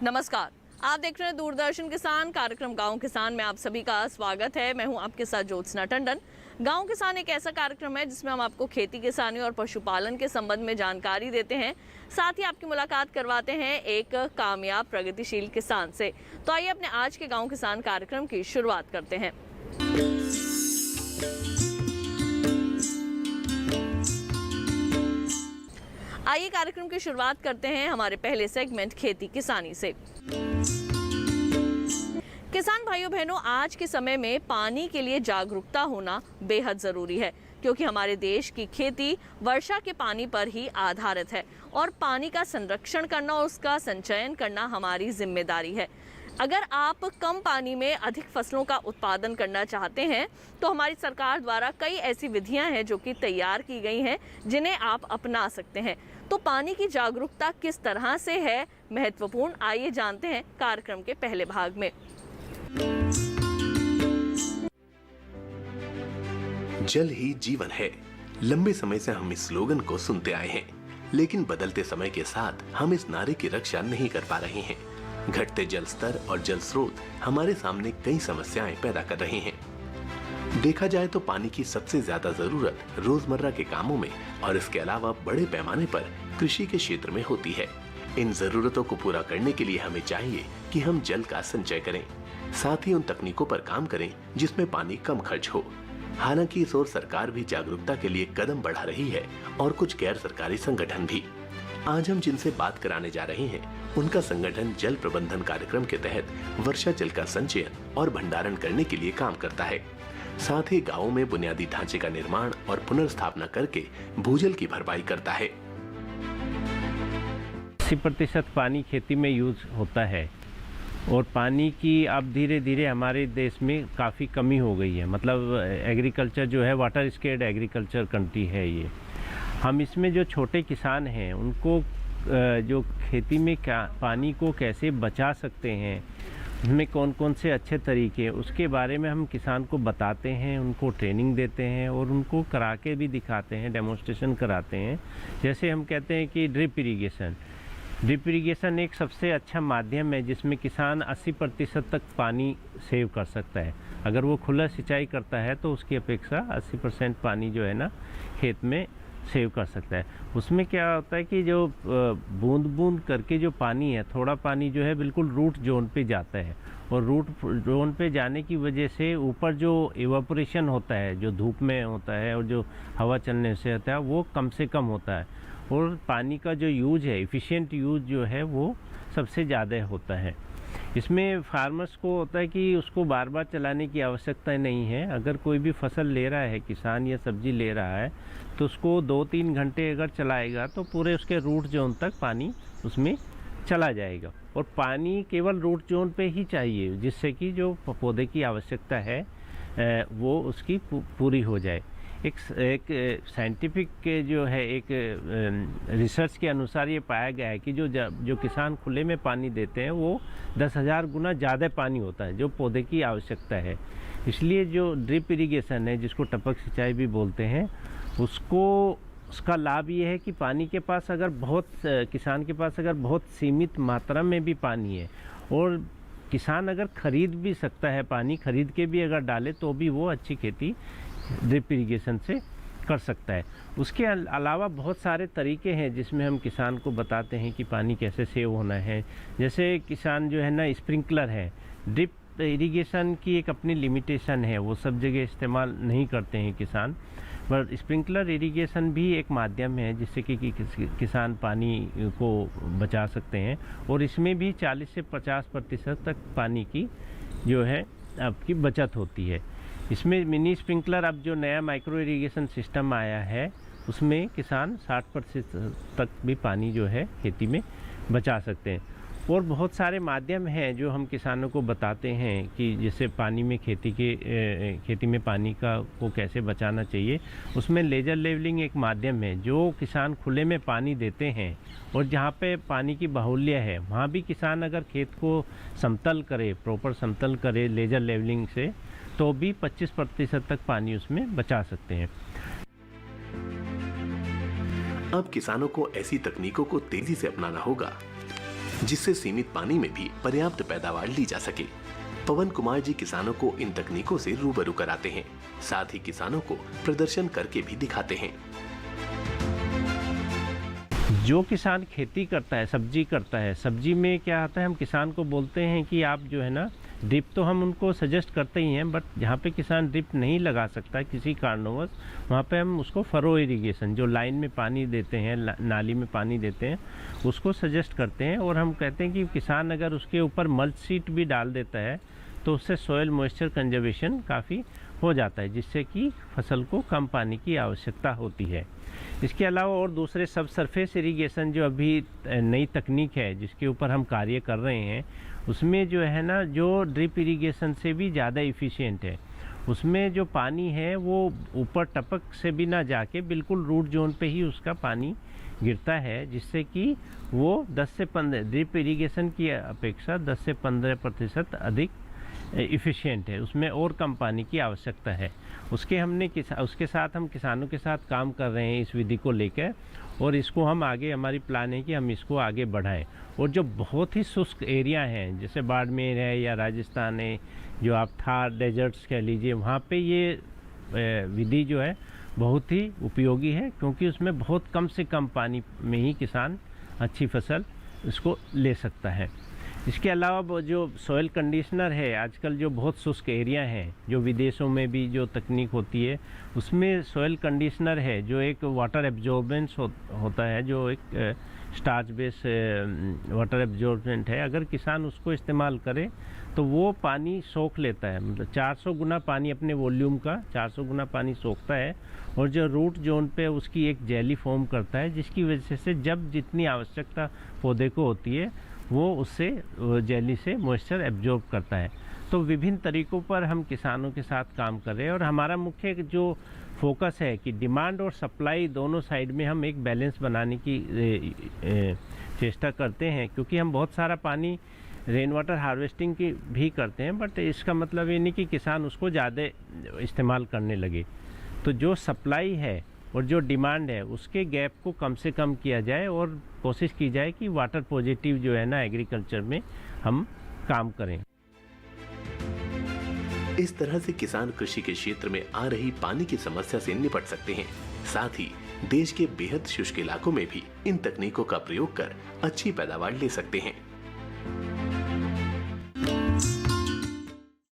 नमस्कार, आप देख रहे हैं दूरदर्शन किसान कार्यक्रम गांव किसान में आप सभी का स्वागत है। मैं हूं आपके साथ ज्योत्सना टंडन। गांव किसान एक ऐसा कार्यक्रम है जिसमें हम आपको खेती किसानी और पशुपालन के संबंध में जानकारी देते हैं, साथ ही आपकी मुलाकात करवाते हैं एक कामयाब प्रगतिशील किसान से। तो आइए अपने आज के गांव किसान कार्यक्रम की शुरुआत करते हैं। आइए कार्यक्रम की शुरुआत करते हैं हमारे पहले सेगमेंट खेती किसानी से। किसान भाइयों बहनों, आज के समय में पानी के लिए जागरूकता होना बेहद ज़रूरी है, क्योंकि हमारे देश की खेती वर्षा के पानी पर ही आधारित है और पानी का संरक्षण करना और उसका संचयन करना हमारी जिम्मेदारी है। अगर आप कम पानी में अधिक फसलों का उत्पादन करना चाहते हैं तो हमारी सरकार द्वारा कई ऐसी विधियां हैं जो कि तैयार की गई हैं, जिन्हें आप अपना सकते हैं। तो पानी की जागरूकता किस तरह से है महत्वपूर्ण, आइए जानते हैं कार्यक्रम के पहले भाग में। जल ही जीवन है। लंबे समय से हम इस स्लोगन को सुनते आए हैं, लेकिन बदलते समय के साथ हम इस नारे की रक्षा नहीं कर पा रहे हैं। घटते जल स्तर और जल स्रोत हमारे सामने कई समस्याएं पैदा कर रहे हैं। देखा जाए तो पानी की सबसे ज्यादा जरूरत रोजमर्रा के कामों में और इसके अलावा बड़े पैमाने पर कृषि के क्षेत्र में होती है। इन जरूरतों को पूरा करने के लिए हमें चाहिए कि हम जल का संचय करें, साथ ही उन तकनीकों पर काम करें जिसमें पानी कम खर्च हो। हालांकि इस ओर सरकार भी जागरूकता के लिए कदम बढ़ा रही है और कुछ गैर सरकारी संगठन भी। आज हम जिनसे बात कराने जा रहे हैं उनका संगठन जल प्रबंधन कार्यक्रम के तहत वर्षा जल का संचयन और भंडारण करने के लिए काम करता है। साथ ही गाँवों में बुनियादी ढांचे का निर्माण और पुनर्स्थापना करके भूजल की भरपाई करता है। 80% पानी खेती में यूज होता है और पानी की अब धीरे धीरे हमारे देश में काफ़ी कमी हो गई है। मतलब एग्रीकल्चर जो है, वाटर स्केर्ड एग्रीकल्चर कंट्री है ये। हम इसमें जो छोटे किसान हैं उनको जो खेती में क्या पानी को कैसे बचा सकते हैं, उसमें कौन कौन से अच्छे तरीके, उसके बारे में हम किसान को बताते हैं, उनको ट्रेनिंग देते हैं और उनको करा के भी दिखाते हैं, डेमोन्स्ट्रेशन कराते हैं। जैसे हम कहते हैं कि ड्रिप इरिगेशन एक सबसे अच्छा माध्यम है जिसमें किसान 80% तक पानी सेव कर सकता है। अगर वो खुला सिंचाई करता है तो उसकी अपेक्षा 80% पानी जो है ना खेत में सेव कर सकता है। उसमें क्या होता है कि जो बूंद बूंद करके जो पानी है, थोड़ा पानी जो है बिल्कुल रूट जोन पे जाता है और रूट जोन पे जाने की वजह से ऊपर जो इवापोरेशन होता है, जो धूप में होता है और जो हवा चलने से होता है, वो कम से कम होता है और पानी का जो यूज है, एफिशिएंट यूज जो है वो सबसे ज़्यादा होता है। इसमें फार्मर्स को होता है कि उसको बार बार चलाने की आवश्यकता नहीं है। अगर कोई भी फसल ले रहा है किसान या सब्जी ले रहा है तो उसको 2-3 घंटे अगर चलाएगा तो पूरे उसके रूट जोन तक पानी उसमें चला जाएगा और पानी केवल रूट जोन पे ही चाहिए, जिससे कि जो पौधे की आवश्यकता है वो उसकी पूरी हो जाए। एक साइंटिफिक जो है, एक रिसर्च के अनुसार ये पाया गया है कि जो किसान खुले में पानी देते हैं वो 10,000 गुना ज़्यादा पानी होता है जो पौधे की आवश्यकता है। इसलिए जो ड्रिप इरिगेशन है, जिसको टपक सिंचाई भी बोलते हैं, उसका लाभ ये है कि पानी के पास अगर किसान के पास अगर बहुत सीमित मात्रा में भी पानी है और किसान अगर खरीद भी सकता है, पानी खरीद के भी अगर डाले तो भी वो अच्छी खेती ड्रिप इरिगेशन से कर सकता है। उसके अलावा बहुत सारे तरीके हैं जिसमें हम किसान को बताते हैं कि पानी कैसे सेव होना है। जैसे किसान जो है ना, स्प्रिंकलर है। ड्रिप इरिगेशन की एक अपनी लिमिटेशन है, वो सब जगह इस्तेमाल नहीं करते हैं किसान, पर स्प्रिंकलर इरिगेशन भी एक माध्यम है जिससे कि किसान पानी को बचा सकते हैं और इसमें भी 40 से 50% तक पानी की जो है आपकी बचत होती है। इसमें मिनी स्प्रिंकलर, अब जो नया माइक्रो इरिगेशन सिस्टम आया है, उसमें किसान 60% तक भी पानी जो है खेती में बचा सकते हैं। और बहुत सारे माध्यम हैं जो हम किसानों को बताते हैं कि जैसे पानी में खेती में पानी को कैसे बचाना चाहिए। उसमें लेजर लेवलिंग एक माध्यम है जो किसान खुले में पानी देते हैं और जहाँ पे पानी की बाहुल्य है वहाँ भी किसान अगर खेत को समतल करे, प्रॉपर समतल करे लेजर लेवलिंग से, तो भी 25% तक पानी उसमें बचा सकते हैं। अब किसानों को ऐसी तकनीकों को तेजी से अपनाना होगा जिससे सीमित पानी में भी पर्याप्त पैदावार ली जा सके। पवन कुमार जी किसानों को इन तकनीकों से रूबरू कराते हैं, साथ ही किसानों को प्रदर्शन करके भी दिखाते हैं। जो किसान खेती करता है, सब्जी करता है, सब्जी में क्या आता है, हम किसान को बोलते हैं कि आप जो है ना ड्रिप तो हम उनको सजेस्ट करते ही हैं, बट जहाँ पे किसान ड्रिप नहीं लगा सकता किसी कारणवश, वहाँ पे हम उसको फरो इरिगेशन, जो लाइन में पानी देते हैं, नाली में पानी देते हैं, उसको सजेस्ट करते हैं। और हम कहते हैं कि किसान अगर उसके ऊपर मल्च शीट भी डाल देता है तो उससे सॉइल मॉइस्चर कंजर्वेशन काफ़ी हो जाता है, जिससे कि फसल को कम पानी की आवश्यकता होती है। इसके अलावा और दूसरे सब सरफेस इरिगेशन जो अभी नई तकनीक है जिसके ऊपर हम कार्य कर रहे हैं, उसमें जो है ना जो ड्रिप इरिगेशन से भी ज़्यादा इफ़िशिएंट है। उसमें जो पानी है वो ऊपर टपक से भी ना जाके बिल्कुल रूट जोन पे ही उसका पानी गिरता है, जिससे कि वो 10 से 15 ड्रिप इरिगेशन की अपेक्षा 10 से 15% अधिक इफ़िशिएंट है। उसमें और कम पानी की आवश्यकता है। उसके साथ हम किसानों के साथ काम कर रहे हैं इस विधि को लेकर, और इसको हम आगे, हमारी प्लान है कि हम इसको आगे बढ़ाएं। और जो बहुत ही शुष्क एरिया हैं जैसे बाड़मेर है या राजस्थान है, जो आप थार डेजर्ट्स कह लीजिए, वहाँ पे ये विधि जो है बहुत ही उपयोगी है, क्योंकि उसमें बहुत कम से कम पानी में ही किसान अच्छी फसल इसको ले सकता है। इसके अलावा वो जो सॉइल कंडीशनर है, आजकल जो बहुत शुष्क एरिया हैं, जो विदेशों में भी जो तकनीक होती है, उसमें सॉइल कंडीशनर है जो एक वाटर एब्जॉर्बेंस होता है, जो एक स्टार्च बेस वाटर एब्जॉर्बेंट है। अगर किसान उसको इस्तेमाल करे तो वो पानी सोख लेता है, मतलब 400 गुना पानी, अपने वॉल्यूम का 400 गुना पानी सोखता है, और जो रूट जोन पे उसकी एक जेली फॉर्म करता है, जिसकी वजह से जब जितनी आवश्यकता पौधे को होती है वो उससे जेली से मॉइस्चर एब्जॉर्ब करता है। तो विभिन्न तरीक़ों पर हम किसानों के साथ काम कर रहे हैं, और हमारा मुख्य जो फोकस है कि डिमांड और सप्लाई दोनों साइड में हम एक बैलेंस बनाने की चेष्टा करते हैं, क्योंकि हम बहुत सारा पानी रेन वाटर हार्वेस्टिंग की भी करते हैं, बट इसका मतलब ये नहीं कि किसान उसको ज़्यादा इस्तेमाल करने लगे। तो जो सप्लाई है और जो डिमांड है उसके गैप को कम से कम किया जाए, और कोशिश की जाए कि वाटर पॉजिटिव जो है ना एग्रीकल्चर में हम काम करें। इस तरह से किसान कृषि के क्षेत्र में आ रही पानी की समस्या से निपट सकते हैं। साथ ही देश के बेहद शुष्क इलाकों में भी इन तकनीकों का प्रयोग कर अच्छी पैदावार ले सकते हैं।